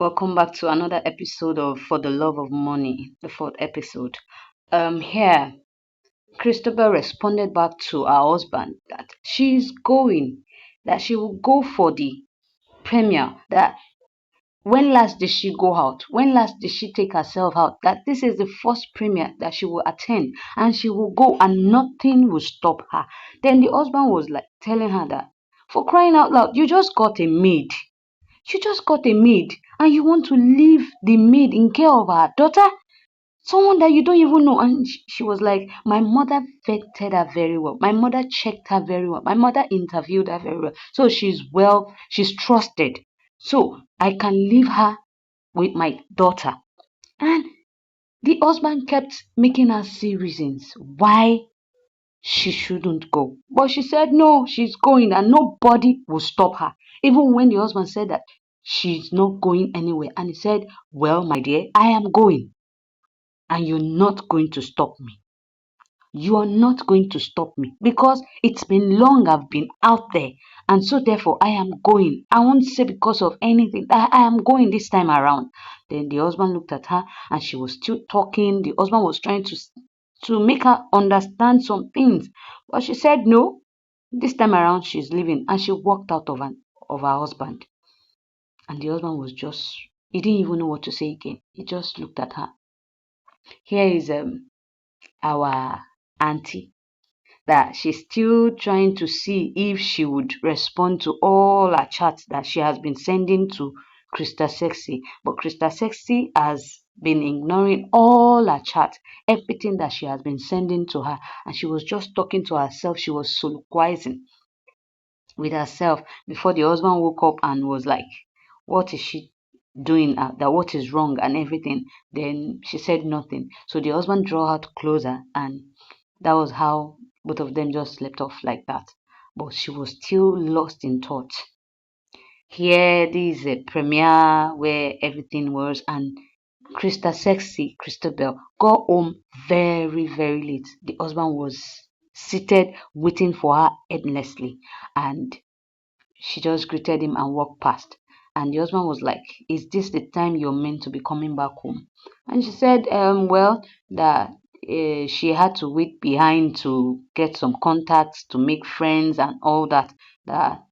Welcome back to another episode of For the Love of Money, the fourth episode. Here, Christabel responded back to her husband that she's going, that she will go for the premiere, that when last did she go out? When last did she take herself out? That this is the first premiere that she will attend and she will go and nothing will stop her. Then the husband was like telling her that, for crying out loud, you just got a maid. You just got a maid and you want to leave the maid in care of her daughter, someone that you don't even know. And she was like, my mother vetted her very well. My mother checked her very well. My mother interviewed her very well. So she's trusted. So I can leave her with my daughter. And the husband kept making her see reasons why she shouldn't go. But she said no, she's going and nobody will stop her. Even when the husband said that she's not going anywhere, and he said, well, my dear, I am going, and you're not going to stop me. You are not going to stop me because it's been long I've been out there, and so therefore I am going. I won't say because of anything. I am going this time around. Then the husband looked at her and she was still talking. The husband was trying to make her understand some things, but she said no. This time around she's leaving, and she walked out of her husband. And the husband was just, he didn't even know what to say again. He just looked at her. Here is our auntie, that she's still trying to see if she would respond to all her chats that she has been sending to Krista Sexy. But Krista Sexy has been ignoring all her chats, everything that she has been sending to her, and she was just talking to herself. She was soliloquizing with herself before the husband woke up and was like, what is she doing, that what is wrong and everything. Then she said nothing, so the husband drew her closer, and that was how both of them just slept off like that. But she was still lost in thought. Here, this is a premiere where everything was, and Krista Sexy, Christabel, got home very, very late. The husband was seated waiting for her endlessly, and she just greeted him and walked past. And the husband was like, is this the time you're meant to be coming back home? And she said, well, that she had to wait behind to get some contacts, to make friends and all that. That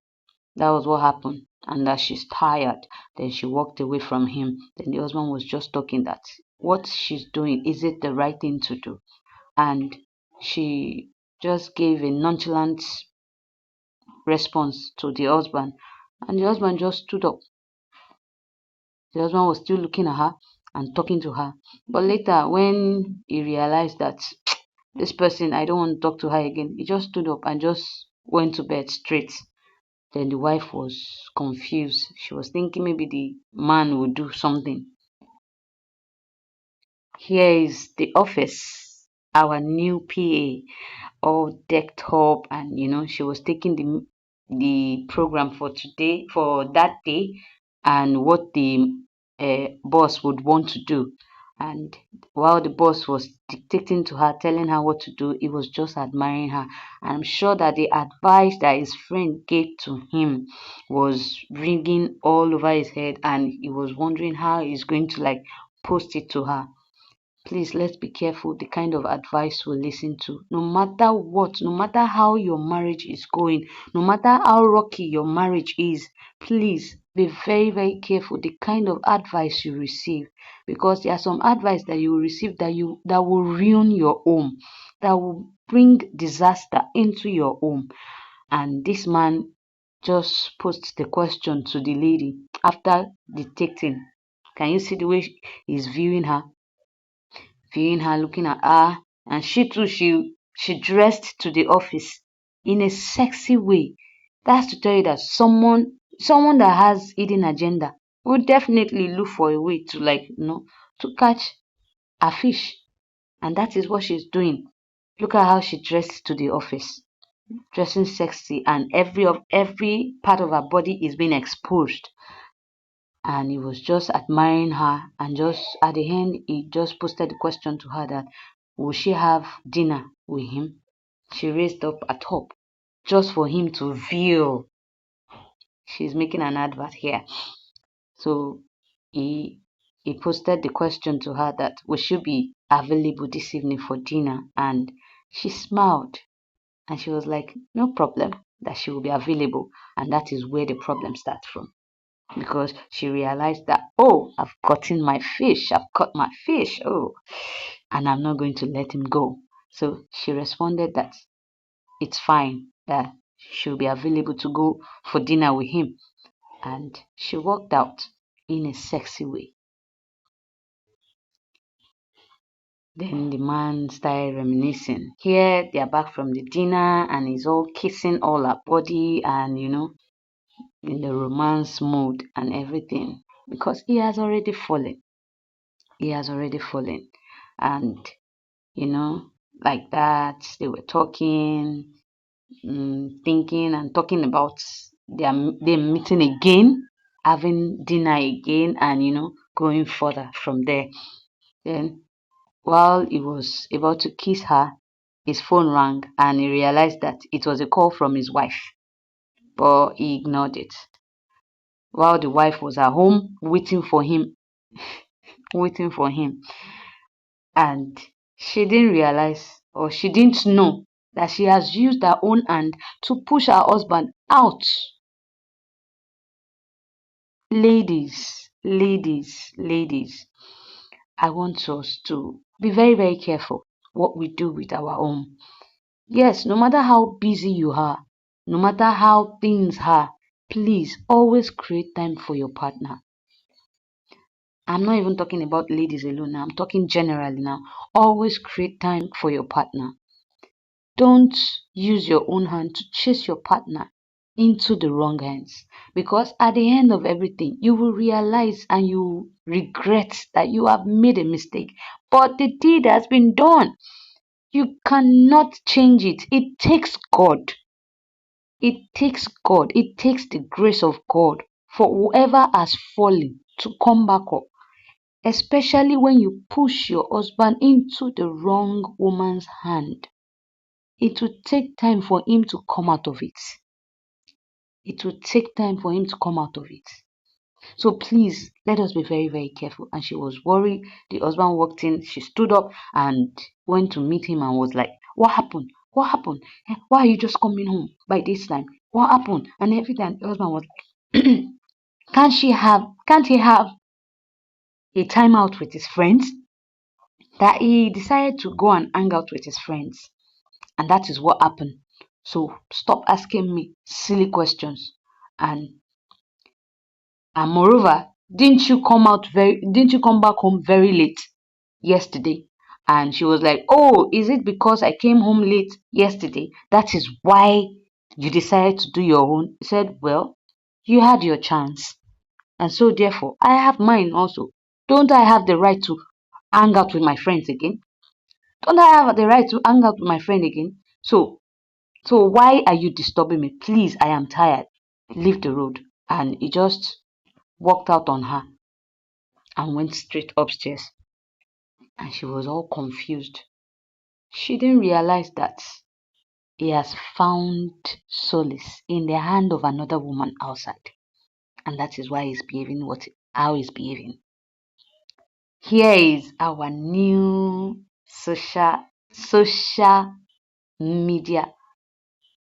that was what happened. And that she's tired. Then she walked away from him. Then the husband was just talking that what she's doing, is it the right thing to do? And she just gave a nonchalant response to the husband. And the husband just stood up. The husband was still looking at her and talking to her. But later, when he realized that this person, I don't want to talk to her again, he just stood up and just went to bed straight. Then the wife was confused. She was thinking maybe the man would do something. Here is the office, our new PA, all decked up, and she was taking the program for today, for that day, and what the boss would want to do. And while the boss was dictating to her, telling her what to do, he was just admiring her. And I'm sure that the advice that his friend gave to him was ringing all over his head, and he was wondering how he's going to like post it to her. Please, let's be careful the kind of advice we listen to. No matter what, no matter how your marriage is going, no matter how rocky your marriage is, please be very, very careful the kind of advice you receive. Because there are some advice that you will receive that will ruin your home, that will bring disaster into your home. And this man just posed the question to the lady after detecting. Can you see the way he's viewing her, looking at her, and she too, she dressed to the office in a sexy way. That's to tell you that someone that has hidden agenda will definitely look for a way to to catch a fish, and that is what she's doing. Look at how she dressed to the office, dressing sexy, and every part of her body is being exposed. And he was just admiring her, and just at the end he just posted the question to her that will she have dinner with him. She raised up a top just for him to view. She's making an advert here. So he he posted the question to her that will she be available this evening for dinner, and she smiled and she was like, no problem, that she will be available. And that is where the problem starts from, because she realized that, oh, I've gotten my fish, I've caught my fish, oh, and I'm not going to let him go. So she responded that it's fine, that she'll be available to go for dinner with him. And she walked out in a sexy way. Then the man started reminiscing. Here they are back from the dinner and he's all kissing all her body and in the romance mood and everything. Because he has already fallen. He has already fallen. And you know, like that, they were talking, thinking and talking about them meeting again, having dinner again, and going further from there. Then while he was about to kiss her, his phone rang and he realized that it was a call from his wife, but he ignored it. While the wife was at home waiting for him, and she didn't realize, or she didn't know, that she has used her own hand to push her husband out. Ladies, I want us to be very, very careful what we do with our own. Yes, no matter how busy you are, no matter how things are, please always create time for your partner. I'm not even talking about ladies alone now, I'm talking generally now. Always create time for your partner. Don't use your own hand to chase your partner into the wrong hands, because at the end of everything you will realize and you regret that you have made a mistake, but the deed has been done. You cannot change it. It takes the grace of God for whoever has fallen to come back up, especially when you push your husband into the wrong woman's hand. It will take time for him to come out of it. It will take time for him to come out of it. So please let us be very, very careful. And she was worried. The husband walked in, she stood up and went to meet him and was like, what happened? What happened? Why are you just coming home by this time? What happened? And every time the husband was like, can't he have a time out with his friends? That he decided to go and hang out with his friends. And that is what happened. So stop asking me silly questions. And moreover, didn't you come back home very late yesterday? And she was like, oh, is it because I came home late yesterday? That is why you decided to do your own? He said, well, you had your chance. And so therefore, I have mine also. Don't I have the right to hang out with my friends again? Don't I have the right to hang out with my friend again? So why are you disturbing me? Please, I am tired. Leave the road. And he just walked out on her and went straight upstairs. And she was all confused. She didn't realize that he has found solace in the hand of another woman outside. And that is why he's behaving how he's behaving. Here is our new social media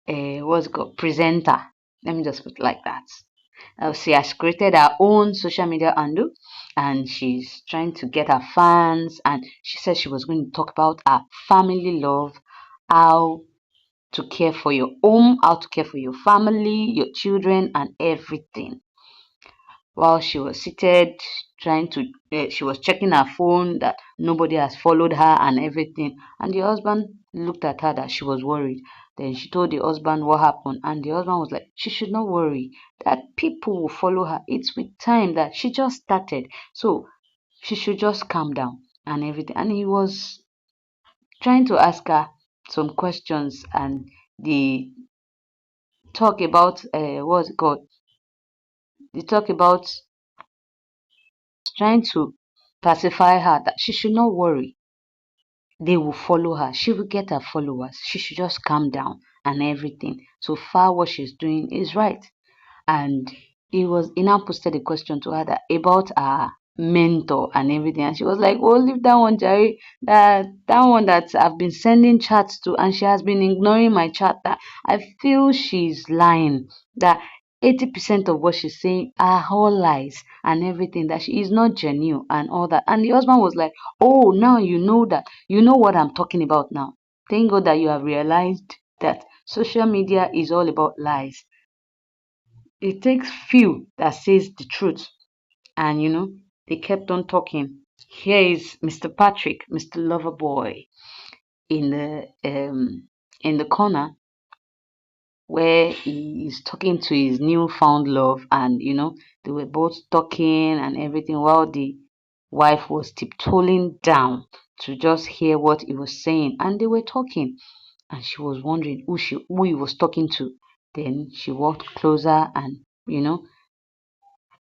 what's it called, presenter. Let me just put it like that. She has created her own social media handle and she's trying to get her fans, and she said she was going to talk about her family love, how to care for your home, how to care for your family, your children, and everything. While she was seated she was checking her phone that nobody has followed her and everything, and the husband looked at her that she was worried. Then she told the husband what happened, and the husband was like, she should not worry, that people will follow her. It's with time, that she just started, so she should just calm down and everything. And he was trying to ask her some questions, and they talk about what's it called, they talk about trying to pacify her that she should not worry. They will follow her. She will get her followers. She should just calm down and everything. So far, what she's doing is right. And he now posted a question to her about her mentor and everything, and she was like, "Oh, leave that one, Jerry. That one that I've been sending chats to, and she has been ignoring my chat. That I feel she's lying. That 80% of what she's saying are all lies and everything. That she is not genuine and all that." And the husband was like, "Oh, now you know that. You know what I'm talking about now. Thank God that you have realized that social media is all about lies. It takes few that says the truth." And they kept on talking. Here is Mr. Patrick, Mr. Loverboy, in the corner where he is talking to his newfound love, and they were both talking and everything, while the wife was tiptoeing down to just hear what he was saying. And they were talking, and she was wondering who he was talking to. Then she walked closer, and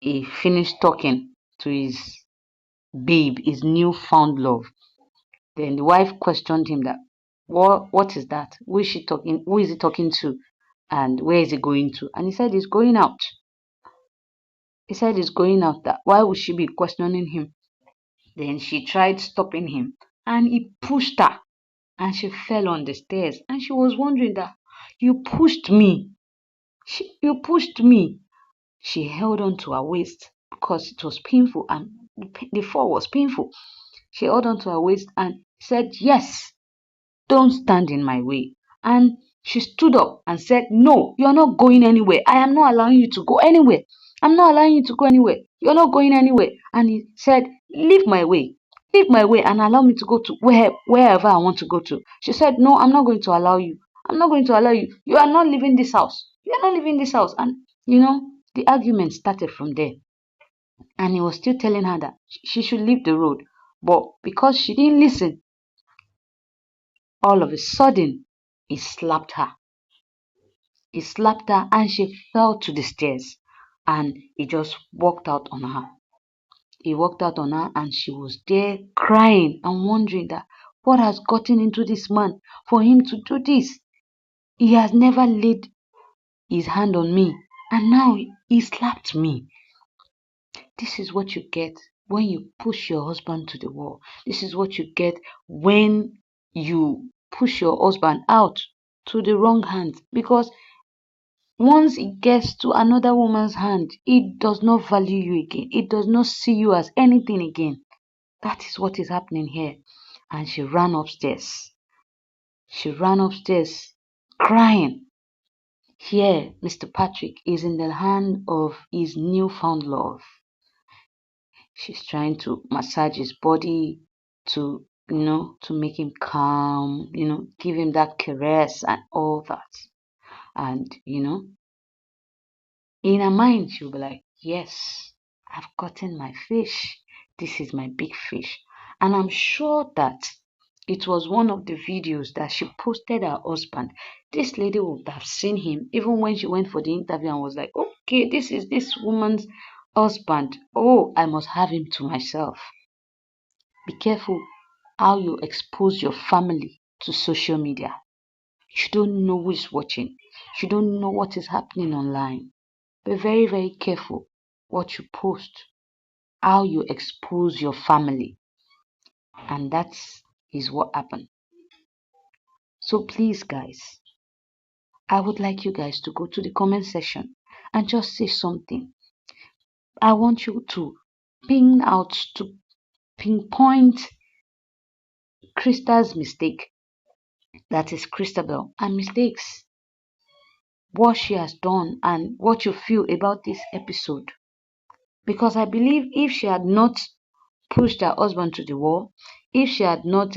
he finished talking to his babe, his newfound love. Then the wife questioned him that, what is that? Who is she talking? Who is he talking to? And where is he going to? And he said he's going out. He said he's going out. That why would she be questioning him? Then she tried stopping him, and he pushed her, and she fell on the stairs. And she was wondering that, you pushed me. You pushed me. She held on to her waist because it was painful, and the fall was painful. She held on to her waist and said, "Yes, don't stand in my way." And she stood up and said, "No, you're not going anywhere. I am not allowing you to go anywhere. I'm not allowing you to go anywhere. You're not going anywhere." And he said, "Leave my way. Leave my way and allow me to go to wherever I want to go to." She said, "No, I'm not going to allow you. I'm not going to allow you. You are not leaving this house. You are not leaving this house." And the argument started from there. And he was still telling her that she should leave the road. But because she didn't listen, all of a sudden, he slapped her. He slapped her and she fell to the stairs. And he just walked out on her. He walked out on her and she was there crying and wondering that what has gotten into this man for him to do this. He has never laid his hand on me, and now he slapped me. This is what you get when you push your husband to the wall. This is what you get when you push your husband out to the wrong hand. Because once it gets to another woman's hand, it does not value you again. It does not see you as anything again. That is what is happening here. And she ran upstairs. She ran upstairs crying. Here, Mr. Patrick is in the hand of his newfound love. She's trying to massage his body to make him calm, give him that caress and all that. And in her mind, she'll be like, "Yes, I've gotten my fish. This is my big fish." And I'm sure that it was one of the videos that she posted her husband. This lady would have seen him even when she went for the interview and was like, "Okay, this is this woman's husband. Oh, I must have him to myself." Be careful how you expose your family to social media. You don't know who is watching. You don't know what is happening online. Be very, very careful what you post, how you expose your family. And that is what happened. So please, guys, I would like you guys to go to the comment section and just say something. I want you to pinpoint Krista's mistake, that is Christabel, and mistakes, what she has done and what you feel about this episode. Because I believe if she had not pushed her husband to the wall, if she had not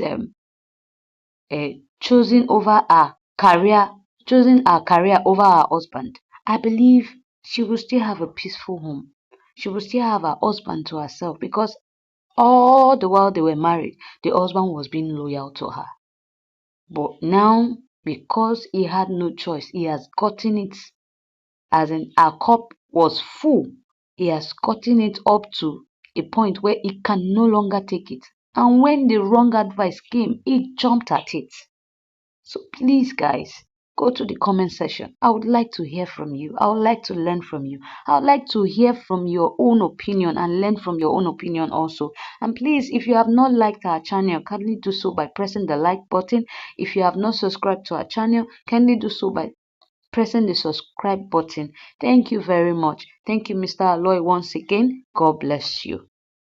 chosen over her career, chosen her career over her husband, I believe she will still have a peaceful home. She will still have her husband to herself, because all the while they were married, the husband was being loyal to her. But now, because he had no choice, he has gotten it, as in our cup was full, he has gotten it up to a point where he can no longer take it. And when the wrong advice came, he jumped at it. So please, guys, go to the comment section. I would like to hear from you. I would like to learn from you. I would like to hear from your own opinion and learn from your own opinion also. And please, if you have not liked our channel, kindly do so by pressing the like button. If you have not subscribed to our channel, kindly do so by pressing the subscribe button. Thank you very much. Thank you, Mr. Aloy, once again. God bless you.